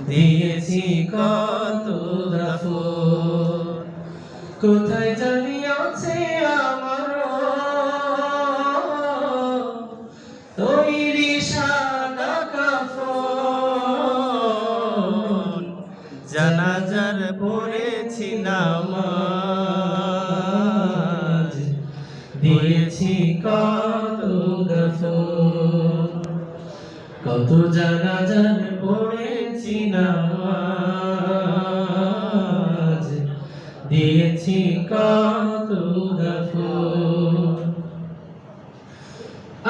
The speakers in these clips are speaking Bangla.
দিয়েছি কত দাফন। কোথায় জানি আছে আমার তৈরি সাদা কাফন, জানাজার পড়েছি নামাজ, দিয়েছি কত দাফন। কত জানাজার পড়েছি নামাজ, দিয়েছি কত দাফন।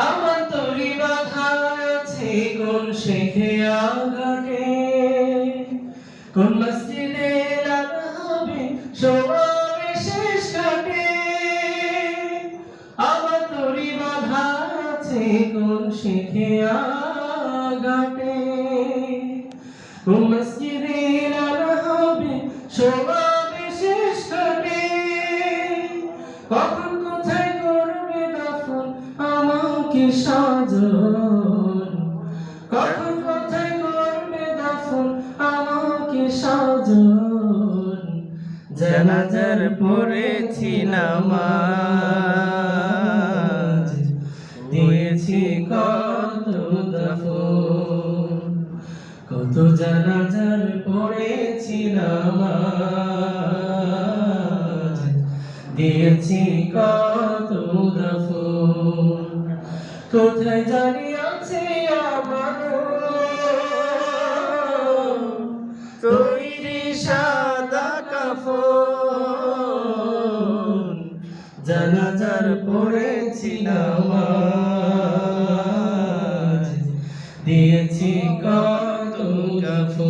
আমার তরি বাঁধা আছে কোন শেখে আঘাটে, কোন মসজিদে লাগা হবে সবারে শেষ ঘাটে। আমার তরি বাঁধা আছে কোন শেখে আঘাটে, কোন মসজিদে লাগা হবে সবারে শেষ ঘাটে। কখন কোথায় করবে দাফন আমাকে সাজন, কখন কোথায় করবে দাফন আমাকে সাজন, জানাজার পড়েছি নামাজ, দিয়েছি কত দাফন। কত জানাজার পড়েছি নামাজ, দিয়েছি কত দাফন। কোথায় জানি আছে আমার তৈরি সাদা কাফন, জানাজার পড়েছি নামাজ, দিয়ে